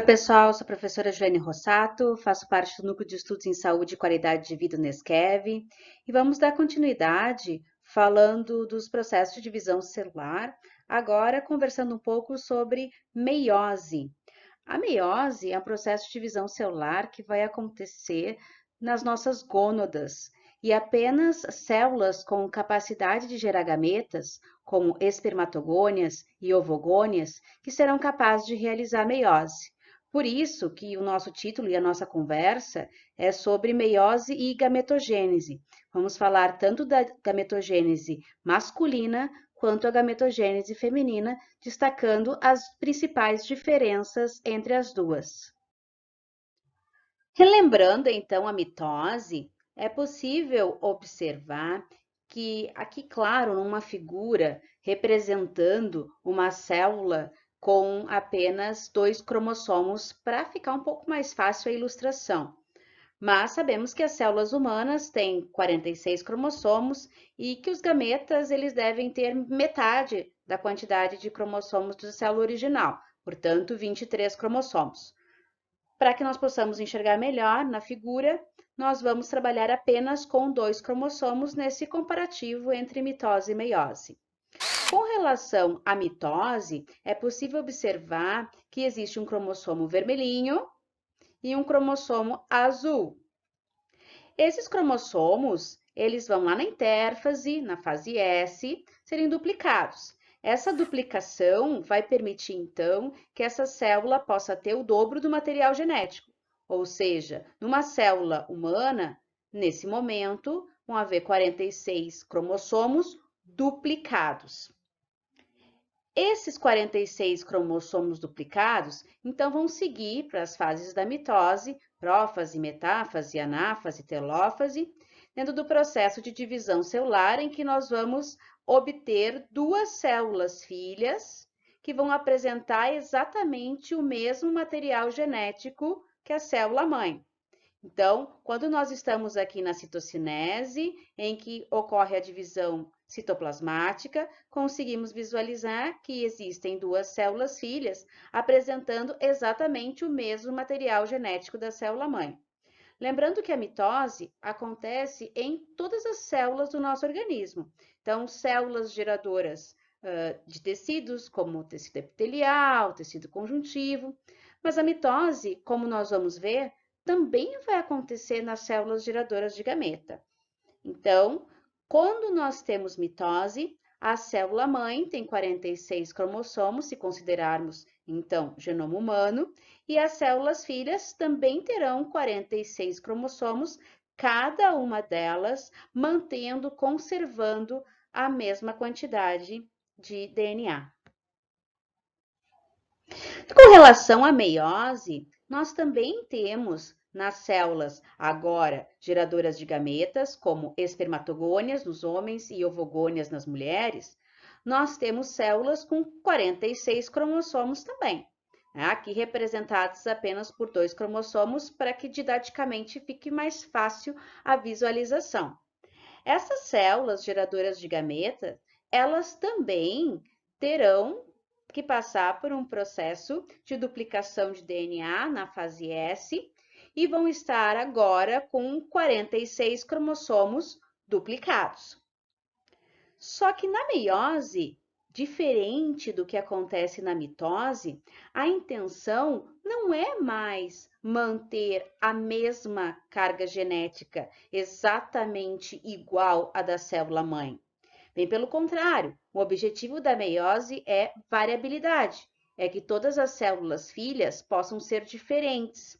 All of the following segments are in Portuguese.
pessoal, sou a professora Joane Rossato, faço parte do Núcleo de Estudos em Saúde e Qualidade de Vida Unesqueve e vamos dar continuidade falando dos processos de divisão celular, agora conversando um pouco sobre meiose. A meiose é um processo de divisão celular que vai acontecer nas nossas gônadas e apenas células com capacidade de gerar gametas, como espermatogônias e ovogônias, que serão capazes de realizar meiose. Por isso que o nosso título e a nossa conversa é sobre meiose e gametogênese. Vamos falar tanto da gametogênese masculina quanto a gametogênese feminina, destacando as principais diferenças entre as duas. Relembrando então a mitose, é possível observar que aqui, claro, numa figura representando uma célula com apenas 2 cromossomos, para ficar um pouco mais fácil a ilustração. Mas sabemos que as células humanas têm 46 cromossomos e que os gametas eles devem ter metade da quantidade de cromossomos da célula original, portanto, 23 cromossomos. Para que nós possamos enxergar melhor na figura, nós vamos trabalhar apenas com 2 cromossomos nesse comparativo entre mitose e meiose. Com relação à mitose, é possível observar que existe um cromossomo vermelhinho e um cromossomo azul. Esses cromossomos, eles vão lá na intérfase, na fase S, serem duplicados. Essa duplicação vai permitir, então, que essa célula possa ter o dobro do material genético. Ou seja, numa célula humana, nesse momento, vão haver 46 cromossomos duplicados. Esses 46 cromossomos duplicados, então, vão seguir para as fases da mitose, prófase, metáfase, anáfase, telófase, dentro do processo de divisão celular, em que nós vamos obter 2 células filhas que vão apresentar exatamente o mesmo material genético que a célula mãe. Então, quando nós estamos aqui na citocinese, em que ocorre a divisão citoplasmática, conseguimos visualizar que existem 2 células filhas apresentando exatamente o mesmo material genético da célula mãe. Lembrando que a mitose acontece em todas as células do nosso organismo. Então, células geradoras de tecidos, como o tecido epitelial, tecido conjuntivo, mas a mitose, como nós vamos ver, também vai acontecer nas células geradoras de gameta. Então, quando nós temos mitose, a célula mãe tem 46 cromossomos, se considerarmos, então, genoma humano, e as células filhas também terão 46 cromossomos, cada uma delas mantendo, conservando a mesma quantidade de DNA. Com relação à meiose, nós também temos nas células agora geradoras de gametas, como espermatogônias nos homens e ovogônias nas mulheres, nós temos células com 46 cromossomos também, né? Aqui representadas apenas por 2 cromossomos, para que didaticamente fique mais fácil a visualização. Essas células geradoras de gametas, elas também terão que passar por um processo de duplicação de DNA na fase S e vão estar agora com 46 cromossomos duplicados. Só que na meiose, diferente do que acontece na mitose, a intenção não é mais manter a mesma carga genética exatamente igual à da célula mãe. Bem pelo contrário, o objetivo da meiose é variabilidade, é que todas as células filhas possam ser diferentes.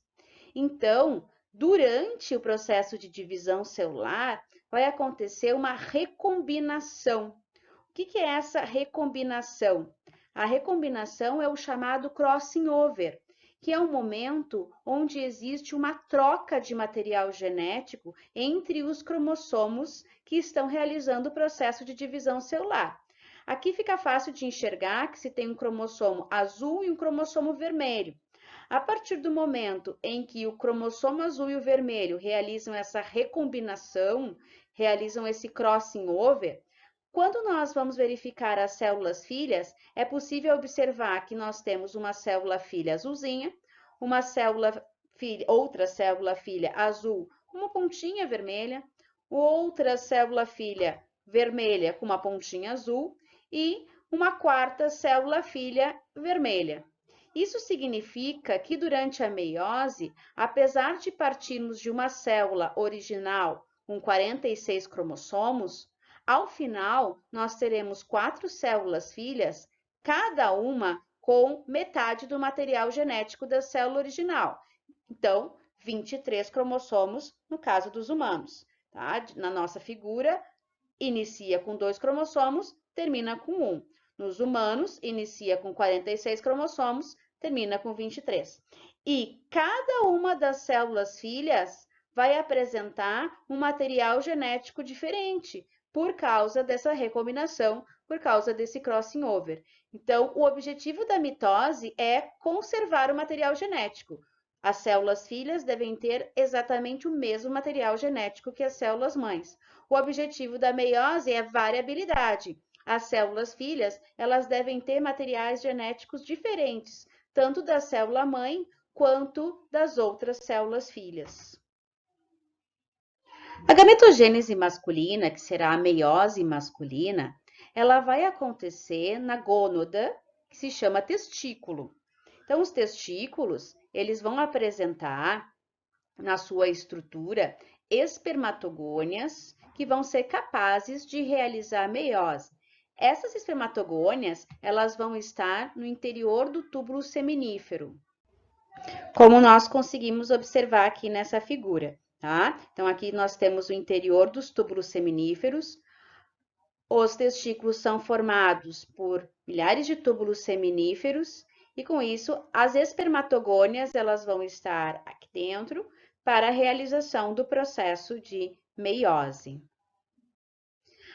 Então, durante o processo de divisão celular, vai acontecer uma recombinação. O que é essa recombinação? A recombinação é o chamado crossing over, que é um momento onde existe uma troca de material genético entre os cromossomos que estão realizando o processo de divisão celular. Aqui fica fácil de enxergar que se tem um cromossomo azul e um cromossomo vermelho. A partir do momento em que o cromossomo azul e o vermelho realizam essa recombinação, realizam esse crossing over, quando nós vamos verificar as células filhas, é possível observar que nós temos uma célula filha azulzinha, uma célula filha, outra célula filha azul com uma pontinha vermelha, outra célula filha vermelha com uma pontinha azul e uma quarta célula filha vermelha. Isso significa que durante a meiose, apesar de partirmos de uma célula original com 46 cromossomos, ao final nós teremos 4 células filhas, cada uma com metade do material genético da célula original. Então, 23 cromossomos no caso dos humanos. Tá? Na nossa figura, inicia com 2 cromossomos, termina com 1. Nos humanos, inicia com 46 cromossomos, termina com 23. E cada uma das células filhas vai apresentar um material genético diferente por causa dessa recombinação, por causa desse crossing over. Então, o objetivo da mitose é conservar o material genético. As células filhas devem ter exatamente o mesmo material genético que as células mães. O objetivo da meiose é variabilidade. As células filhas, elas devem ter materiais genéticos diferentes, tanto da célula mãe quanto das outras células filhas. A gametogênese masculina, que será a meiose masculina, ela vai acontecer na gônada, que se chama testículo. Então, os testículos, eles vão apresentar na sua estrutura espermatogônias que vão ser capazes de realizar a meiose. Essas espermatogônias, elas vão estar no interior do túbulo seminífero, como nós conseguimos observar aqui nessa figura, tá? Então, aqui nós temos o interior dos túbulos seminíferos. Os testículos são formados por milhares de túbulos seminíferos e, com isso, as espermatogônias, elas vão estar aqui dentro para a realização do processo de meiose.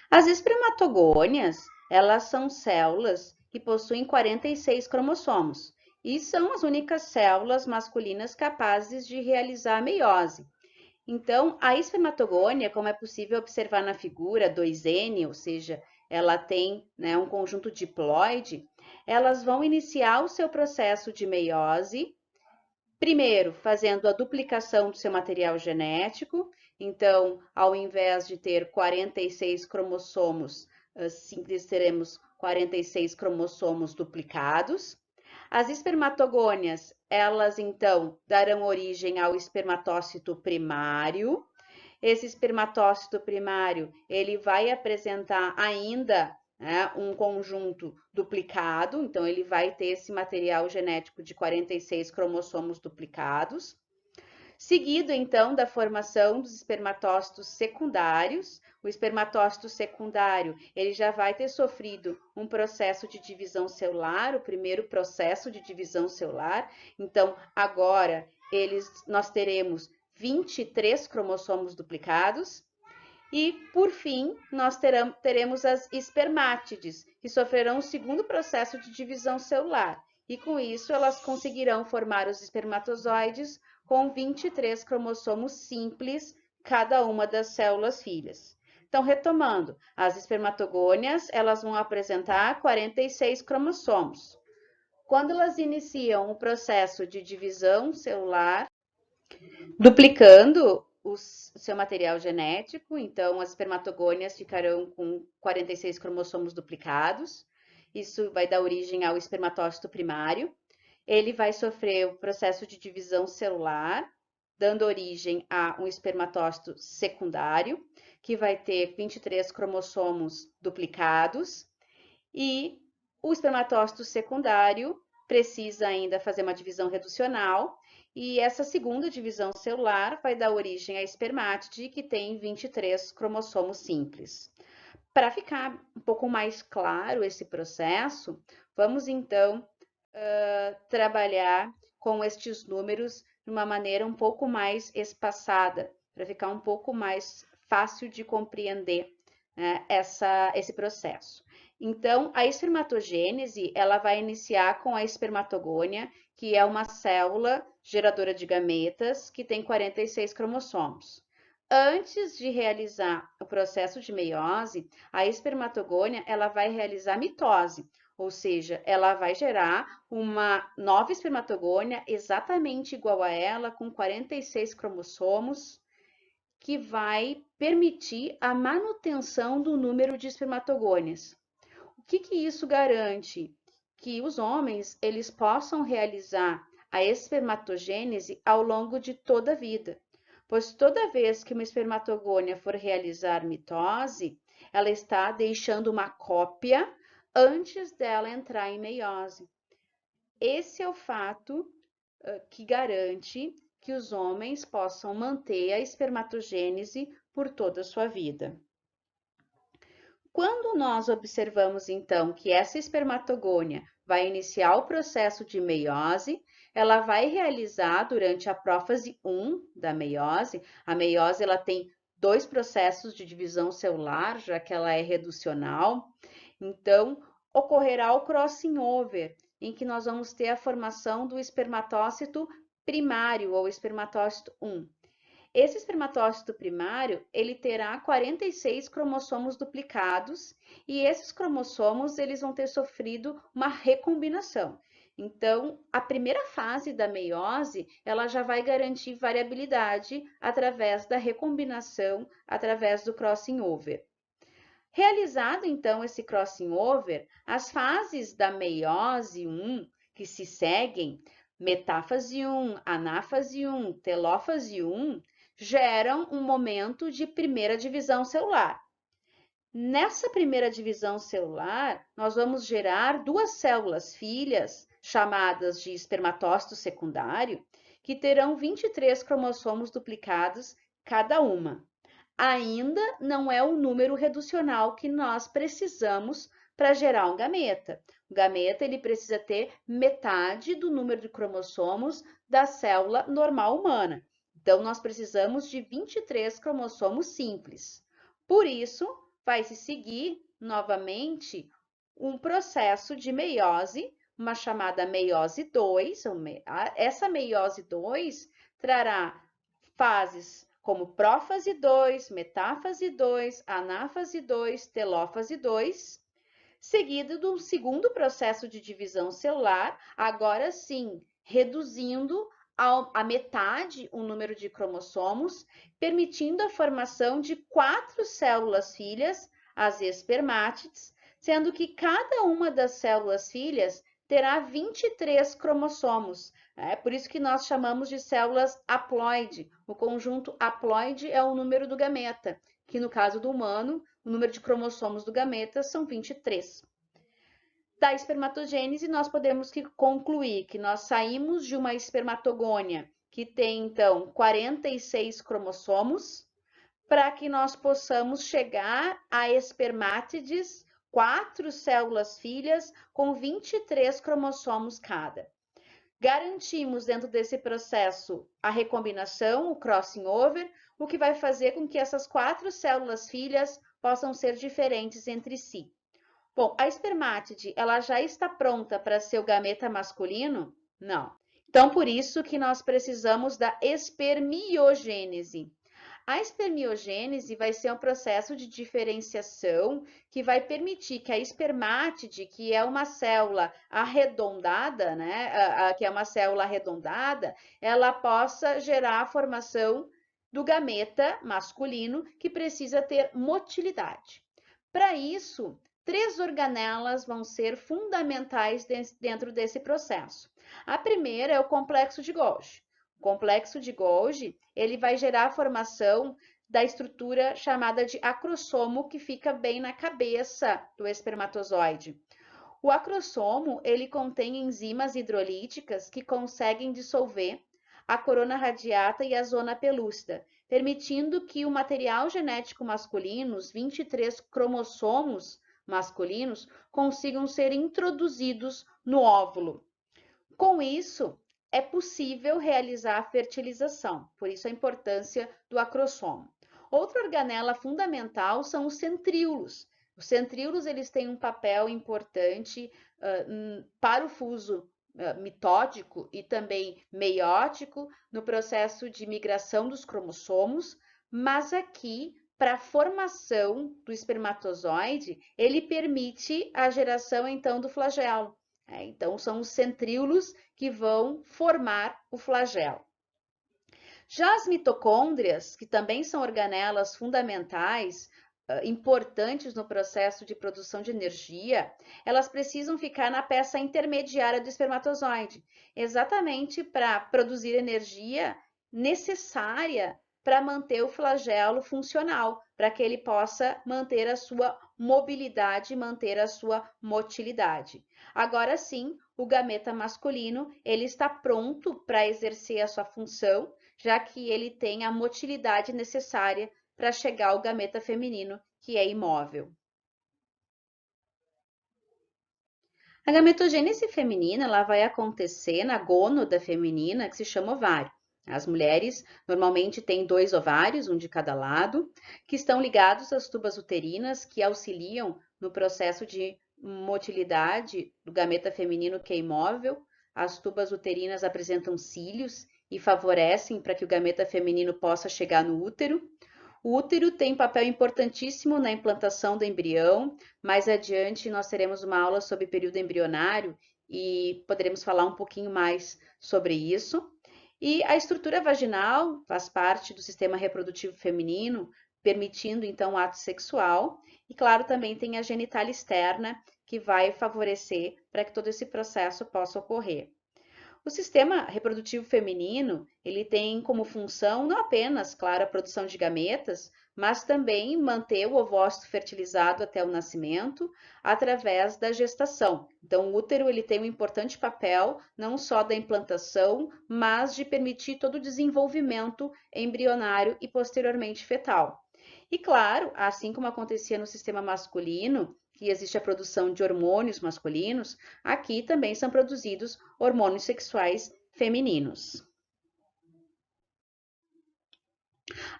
As espermatogônias, elas são células que possuem 46 cromossomos e são as únicas células masculinas capazes de realizar a meiose. Então, a espermatogônia, como é possível observar na figura 2N, ou seja, ela tem, né, um conjunto diploide, elas vão iniciar o seu processo de meiose, primeiro fazendo a duplicação do seu material genético. Então, ao invés de ter 46 cromossomos simples, teremos 46 cromossomos duplicados. As espermatogônias, elas então darão origem ao espermatócito primário. Esse espermatócito primário, ele vai apresentar ainda, né, um conjunto duplicado, então ele vai ter esse material genético de 46 cromossomos duplicados. Seguido, então, da formação dos espermatócitos secundários, o espermatócito secundário, ele já vai ter sofrido um processo de divisão celular, o primeiro processo de divisão celular. Então, agora, nós teremos 23 cromossomos duplicados. E, por fim, nós teremos as espermátides, que sofrerão o segundo processo de divisão celular. E, com isso, elas conseguirão formar os espermatozoides com 23 cromossomos simples, cada uma das células filhas. Então, retomando, as espermatogônias, elas vão apresentar 46 cromossomos. Quando elas iniciam o processo de divisão celular, duplicando o seu material genético, então as espermatogônias ficarão com 46 cromossomos duplicados. Isso vai dar origem ao espermatócito primário. Ele vai sofrer o processo de divisão celular, dando origem a um espermatócito secundário, que vai ter 23 cromossomos duplicados. E o espermatócito secundário precisa ainda fazer uma divisão reducional, e essa segunda divisão celular vai dar origem à espermátide, que tem 23 cromossomos simples. Para ficar um pouco mais claro esse processo, vamos então trabalhar com estes números de uma maneira um pouco mais espaçada, para ficar um pouco mais fácil de compreender, né, esse processo. Então, a espermatogênese, ela vai iniciar com a espermatogônia, que é uma célula geradora de gametas que tem 46 cromossomos. Antes de realizar o processo de meiose, a espermatogônia, ela vai realizar mitose, ou seja, ela vai gerar uma nova espermatogônia exatamente igual a ela, com 46 cromossomos, que vai permitir a manutenção do número de espermatogônias. O que isso garante? Que os homens eles possam realizar a espermatogênese ao longo de toda a vida, pois toda vez que uma espermatogônia for realizar mitose, ela está deixando uma cópia antes dela entrar em meiose. Esse é o fato que garante que os homens possam manter a espermatogênese por toda a sua vida. Quando nós observamos, então, que essa espermatogônia vai iniciar o processo de meiose, ela vai realizar durante a prófase 1 da meiose. A meiose ela tem dois processos de divisão celular, já que ela é reducional. Então, ocorrerá o crossing over, em que nós vamos ter a formação do espermatócito primário ou espermatócito 1. Esse espermatócito primário, ele terá 46 cromossomos duplicados e esses cromossomos eles vão ter sofrido uma recombinação. Então, a primeira fase da meiose, ela já vai garantir variabilidade através da recombinação, através do crossing over. Realizado então esse crossing over, as fases da meiose 1 que se seguem, metáfase 1, anáfase 1, telófase 1, geram um momento de primeira divisão celular. Nessa primeira divisão celular, nós vamos gerar duas células filhas, chamadas de espermatócito secundário, que terão 23 cromossomos duplicados cada uma. Ainda não é o número reducional que nós precisamos para gerar um gameta. O gameta ele precisa ter metade do número de cromossomos da célula normal humana. Então, nós precisamos de 23 cromossomos simples. Por isso, vai se seguir novamente um processo de meiose, uma chamada meiose 2. Essa meiose 2 trará fases como prófase 2, metáfase 2, anáfase 2, telófase 2, seguido de um segundo processo de divisão celular, agora sim, reduzindo a metade o número de cromossomos, permitindo a formação de 4 células filhas, as espermátides, sendo que cada uma das células filhas terá 23 cromossomos. É por isso que nós chamamos de células haploide. O conjunto haploide é o número do gameta, que no caso do humano, o número de cromossomos do gameta são 23. Da espermatogênese, nós podemos concluir que nós saímos de uma espermatogônia que tem, então, 46 cromossomos, para que nós possamos chegar a espermátides, 4 células filhas, com 23 cromossomos cada. Garantimos dentro desse processo a recombinação, o crossing over, o que vai fazer com que essas 4 células filhas possam ser diferentes entre si. Bom, a espermátide, ela já está pronta para ser o gameta masculino? Não. Então, por isso que nós precisamos da espermiogênese. A espermiogênese vai ser um processo de diferenciação que vai permitir que a espermátide, que é uma célula arredondada, né, que é uma célula arredondada, ela possa gerar a formação do gameta masculino, que precisa ter motilidade. Para isso, 3 organelas vão ser fundamentais dentro desse processo. A primeira é o complexo de Golgi. O complexo de Golgi, ele vai gerar a formação da estrutura chamada de acrossomo, que fica bem na cabeça do espermatozoide. O acrossomo, ele contém enzimas hidrolíticas que conseguem dissolver a corona radiata e a zona pelúcida, permitindo que o material genético masculino, os 23 cromossomos masculinos, consigam ser introduzidos no óvulo. Com isso, é possível realizar a fertilização, por isso a importância do acrossomo. Outra organela fundamental são os centríolos. Os centríolos eles têm um papel importante para o fuso mitótico e também meiótico no processo de migração dos cromossomos, mas aqui para a formação do espermatozoide, ele permite a geração, então, do flagelo. Então, são os centríolos que vão formar o flagelo. Já as mitocôndrias, que também são organelas fundamentais, importantes no processo de produção de energia, elas precisam ficar na peça intermediária do espermatozoide, exatamente para produzir energia necessária para manter o flagelo funcional, para que ele possa manter a sua mobilidade, manter a sua motilidade. Agora sim, o gameta masculino, ele está pronto para exercer a sua função, já que ele tem a motilidade necessária para chegar ao gameta feminino, que é imóvel. A gametogênese feminina ela vai acontecer na gônada feminina, que se chama ovário. As mulheres normalmente têm 2 ovários, um de cada lado, que estão ligados às tubas uterinas, que auxiliam no processo de motilidade do gameta feminino, que é imóvel. As tubas uterinas apresentam cílios e favorecem para que o gameta feminino possa chegar no útero. O útero tem papel importantíssimo na implantação do embrião. Mais adiante, nós teremos uma aula sobre período embrionário e poderemos falar um pouquinho mais sobre isso. E a estrutura vaginal faz parte do sistema reprodutivo feminino, permitindo então o ato sexual. E, claro, também tem a genitália externa, que vai favorecer para que todo esse processo possa ocorrer. O sistema reprodutivo feminino, ele tem como função não apenas, claro, a produção de gametas, mas também manter o ovócito fertilizado até o nascimento através da gestação. Então, o útero ele tem um importante papel não só da implantação, mas de permitir todo o desenvolvimento embrionário e posteriormente fetal. E claro, assim como acontecia no sistema masculino, que existe a produção de hormônios masculinos, aqui também são produzidos hormônios sexuais femininos.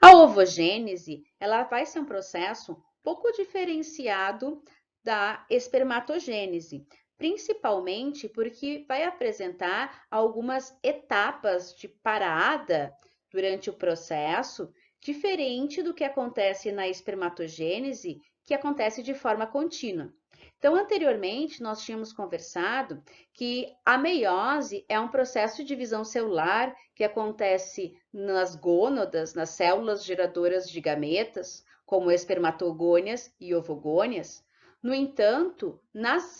A ovogênese, ela vai ser um processo pouco diferenciado da espermatogênese, principalmente porque vai apresentar algumas etapas de parada durante o processo, diferente do que acontece na espermatogênese, que acontece de forma contínua. Então, anteriormente, nós tínhamos conversado que a meiose é um processo de divisão celular que acontece nas gônadas, nas células geradoras de gametas, como espermatogônias e ovogônias. No entanto,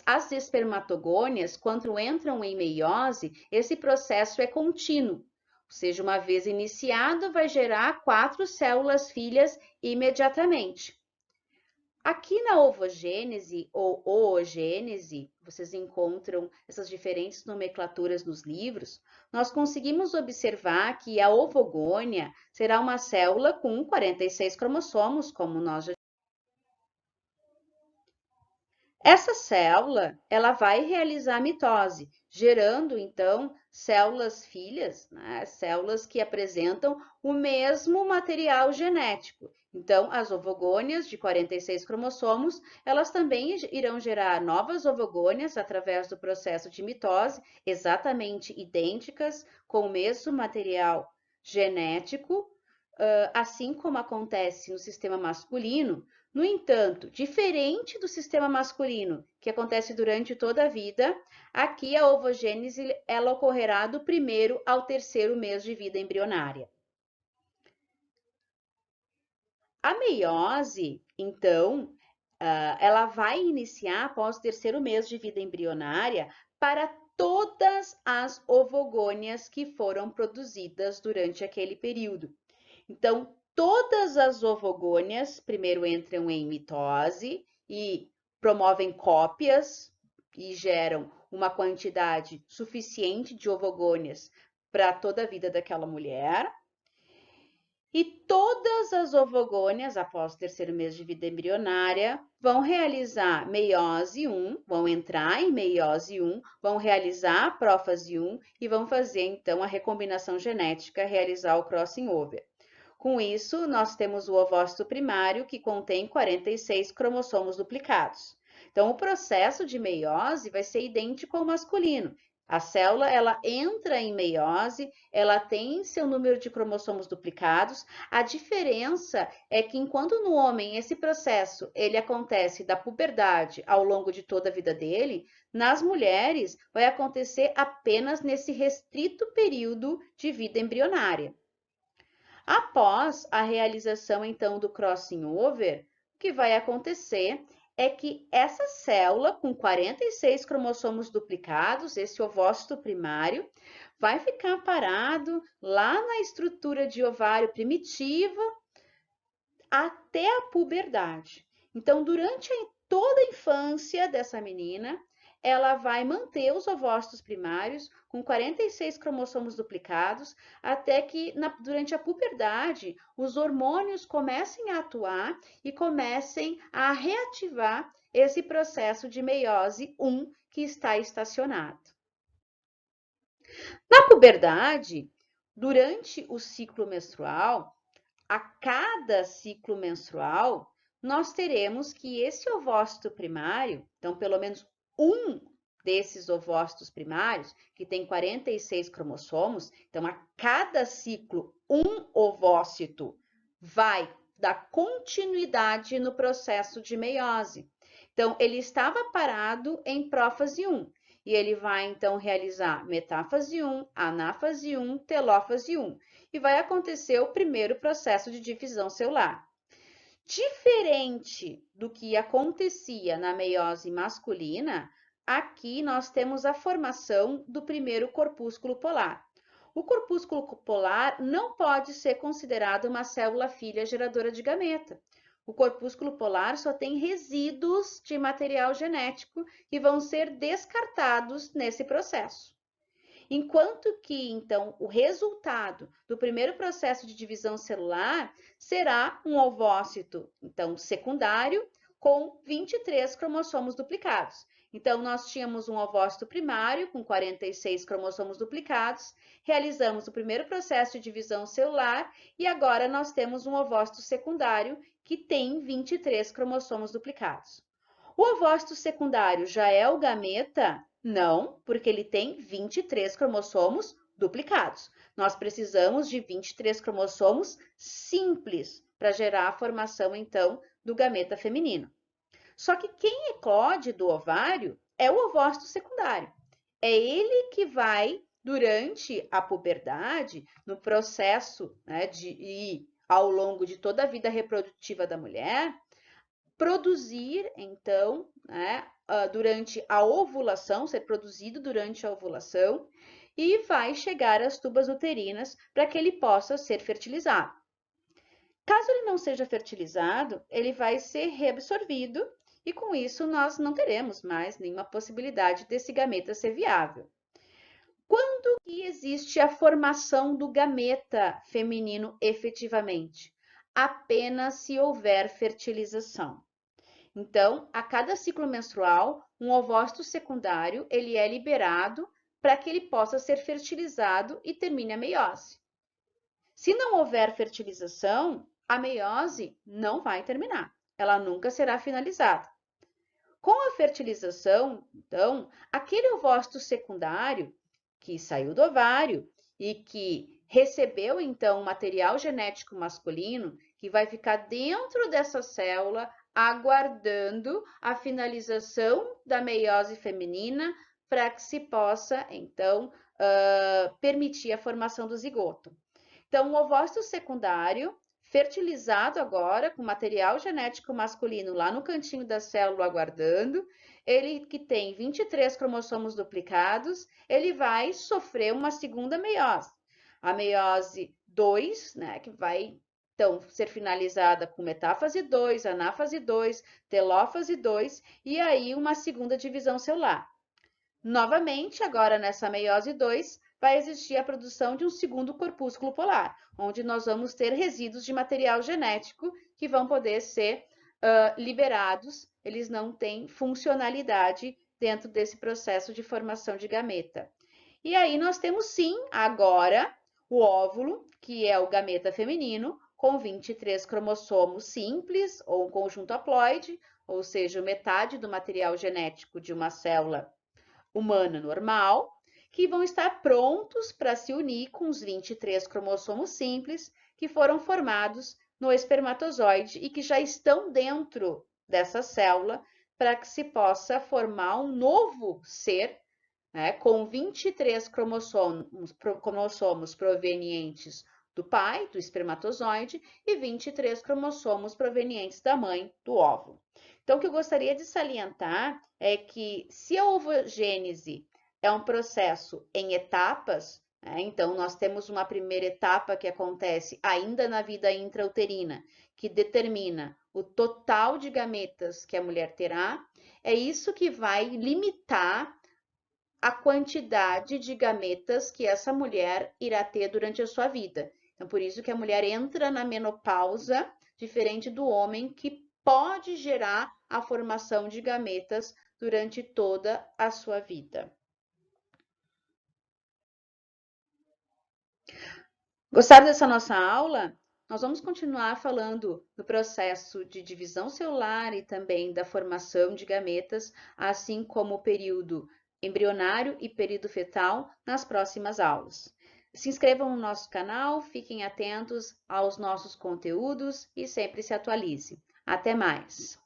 as espermatogônias, quando entram em meiose, esse processo é contínuo. Ou seja, uma vez iniciado, vai gerar 4 células filhas imediatamente. Aqui na ovogênese ou oogênese, vocês encontram essas diferentes nomenclaturas nos livros, nós conseguimos observar que a ovogônia será uma célula com 46 cromossomos, como nós já. Essa célula, ela vai realizar a mitose, gerando então células filhas, né? Células que apresentam o mesmo material genético. Então, as ovogônias de 46 cromossomos, elas também irão gerar novas ovogônias através do processo de mitose, exatamente idênticas, com o mesmo material genético, assim como acontece no sistema masculino. No entanto, diferente do sistema masculino, que acontece durante toda a vida, aqui a ovogênese ela ocorrerá do 1º ao 3º mês de vida embrionária. A meiose, então, ela vai iniciar após o 3º mês de vida embrionária para todas as ovogônias que foram produzidas durante aquele período. Então, todas as ovogônias primeiro entram em mitose e promovem cópias e geram uma quantidade suficiente de ovogônias para toda a vida daquela mulher. E todas as ovogônias, após o 3º mês de vida embrionária, vão realizar meiose 1, vão entrar em meiose 1, vão realizar a prófase 1 e vão fazer, então, a recombinação genética, realizar o crossing over. Com isso, nós temos o ovócito primário, que contém 46 cromossomos duplicados. Então, o processo de meiose vai ser idêntico ao masculino. A célula, ela entra em meiose, ela tem seu número de cromossomos duplicados. A diferença é que enquanto no homem esse processo ele acontece da puberdade ao longo de toda a vida dele, nas mulheres vai acontecer apenas nesse restrito período de vida embrionária. Após a realização então do crossing over, o que vai acontecer é que essa célula com 46 cromossomos duplicados, esse ovócito primário, vai ficar parado lá na estrutura de ovário primitiva até a puberdade. Então, durante toda a infância dessa menina, ela vai manter os ovócitos primários com 46 cromossomos duplicados, até que durante a puberdade os hormônios comecem a atuar e comecem a reativar esse processo de meiose 1 que está estacionado. Na puberdade, durante o ciclo menstrual, a cada ciclo menstrual, nós teremos que esse ovócito primário, então pelo menos um desses ovócitos primários, que tem 46 cromossomos, então a cada ciclo, um ovócito vai dar continuidade no processo de meiose. Então, ele estava parado em prófase 1, e ele vai então realizar metáfase 1, anáfase 1, telófase 1, e vai acontecer o primeiro processo de divisão celular. Diferente do que acontecia na meiose masculina, aqui nós temos a formação do primeiro corpúsculo polar. O corpúsculo polar não pode ser considerado uma célula filha geradora de gameta. O corpúsculo polar só tem resíduos de material genético que vão ser descartados nesse processo. Enquanto que, então, o resultado do primeiro processo de divisão celular será um ovócito, então, secundário, com 23 cromossomos duplicados. Então, nós tínhamos um ovócito primário com 46 cromossomos duplicados, realizamos o primeiro processo de divisão celular e agora nós temos um ovócito secundário que tem 23 cromossomos duplicados. O ovócito secundário já é o gameta? Não, porque ele tem 23 cromossomos duplicados. Nós precisamos de 23 cromossomos simples para gerar a formação, então, do gameta feminino. Só que quem eclode do ovário é o ovócito secundário. É ele que vai, durante a puberdade, no processo, né, e ao longo de toda a vida reprodutiva da mulher, produzir, então, né, durante a ovulação, ser produzido durante a ovulação, e vai chegar às tubas uterinas para que ele possa ser fertilizado. Caso ele não seja fertilizado, ele vai ser reabsorvido e com isso nós não teremos mais nenhuma possibilidade desse gameta ser viável. Quando que existe a formação do gameta feminino efetivamente? Apenas se houver fertilização. Então, a cada ciclo menstrual, um ovócito secundário ele é liberado para que ele possa ser fertilizado e termine a meiose. Se não houver fertilização, a meiose não vai terminar, ela nunca será finalizada. Com a fertilização, então, aquele ovócito secundário que saiu do ovário e que recebeu então material genético masculino, que vai ficar dentro dessa célula aguardando a finalização da meiose feminina para que se possa então permitir a formação do zigoto. Então, o ovócito secundário, fertilizado agora com material genético masculino lá no cantinho da célula aguardando, ele que tem 23 cromossomos duplicados, ele vai sofrer uma segunda meiose. A meiose 2, né, que vai então ser finalizada com metáfase 2, anáfase 2, telófase 2 e aí uma segunda divisão celular. Novamente, agora nessa meiose 2, vai existir a produção de um segundo corpúsculo polar, onde nós vamos ter resíduos de material genético que vão poder ser liberados, eles não têm funcionalidade dentro desse processo de formação de gameta. E aí nós temos sim, agora, o óvulo, que é o gameta feminino, com 23 cromossomos simples, ou um conjunto haploide, ou seja, metade do material genético de uma célula humana normal, que vão estar prontos para se unir com os 23 cromossomos simples que foram formados no espermatozoide e que já estão dentro dessa célula para que se possa formar um novo ser, né, com 23 cromossomos provenientes do pai, do espermatozoide, e 23 cromossomos provenientes da mãe, do óvulo. Então, o que eu gostaria de salientar é que se a ovogênese é um processo em etapas, né, então nós temos uma primeira etapa que acontece ainda na vida intrauterina, que determina o total de gametas que a mulher terá, é isso que vai limitar a quantidade de gametas que essa mulher irá ter durante a sua vida. Então, por isso que a mulher entra na menopausa, diferente do homem, que pode gerar a formação de gametas durante toda a sua vida. Gostaram dessa nossa aula? Nós vamos continuar falando do processo de divisão celular e também da formação de gametas, assim como o período embrionário e período fetal nas próximas aulas. Se inscrevam no nosso canal, fiquem atentos aos nossos conteúdos e sempre se atualize. Até mais!